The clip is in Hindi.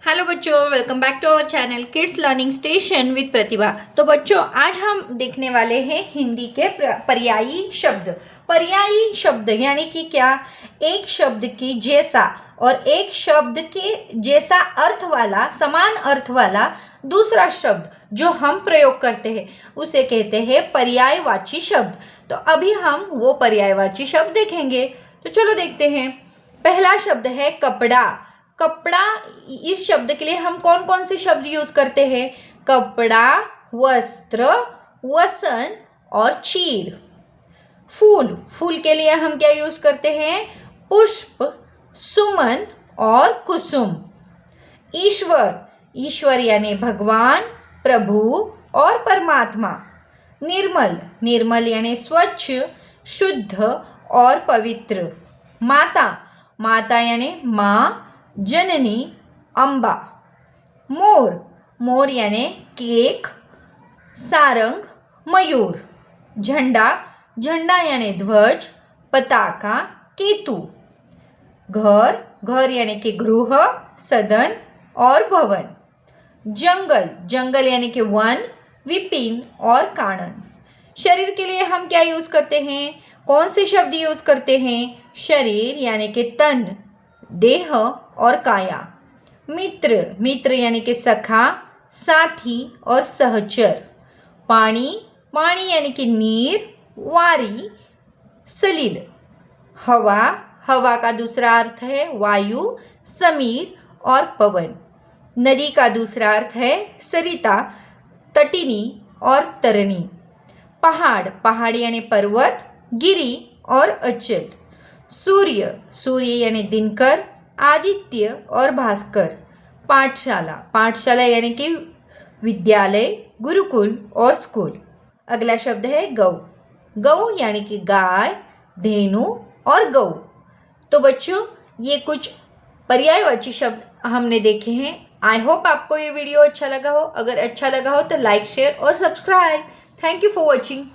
हेलो बच्चों, welcome back to our channel kids learning station with Pratibha. तो बच्चों, आज हम देखने वाले हैं हिंदी के पर्यायी शब्द। पर्यायी शब्द यानी कि क्या? एक शब्द की जैसा और एक शब्द के जैसा अर्थ वाला, समान अर्थ वाला दूसरा शब्द जो हम प्रयोग करते हैं उसे कहते हैं पर्यायवाची शब्द। तो अभी हम वो पर्यायवाची शब्द देखेंगे। तो चलो देखते हैं। पहला शब्द है कपड़ा। कपड़ा, इस शब्द के लिए हम कौन कौन से शब्द यूज करते हैं? कपड़ा, वस्त्र, वसन और चीर। फूल, फूल के लिए हम क्या यूज करते हैं? पुष्प, सुमन और कुसुम। ईश्वर, ईश्वर यानी भगवान, प्रभु और परमात्मा। निर्मल, निर्मल यानी स्वच्छ, शुद्ध और पवित्र। माता, माता यानी माँ, जननी, अंबा। मोर, मोर यानी केक, सारंग, मयूर। झंडा, झंडा यानी ध्वज, पताका, केतु। घर, घर यानी कि गृह, सदन और भवन। जंगल, जंगल यानी कि वन, विपिन और कानन। शरीर के लिए हम क्या यूज करते हैं? कौन से शब्द यूज करते हैं? शरीर यानी कि तन, देह और काया। मित्र, मित्र यानी कि सखा, साथी और सहचर। पानी, पानी यानी कि नीर, वारी, सलील। हवा, हवा का दूसरा अर्थ है वायु, समीर और पवन। नदी का दूसरा अर्थ है सरिता, तटिनी और तरनी। पहाड़, पहाड़ यानी पर्वत, गिरी और अचल। सूर्य, सूर्य यानी दिनकर, आदित्य और भास्कर। पाठशाला, पाठशाला यानी कि विद्यालय, गुरुकुल और स्कूल। अगला शब्द है गौ। गौ यानी कि गाय, धेनु और गौ। तो बच्चों, ये कुछ पर्यायवाची शब्द हमने देखे हैं। आई होप आपको ये वीडियो अच्छा लगा हो। अगर अच्छा लगा हो तो लाइक, शेयर और subscribe. Thank you for watching.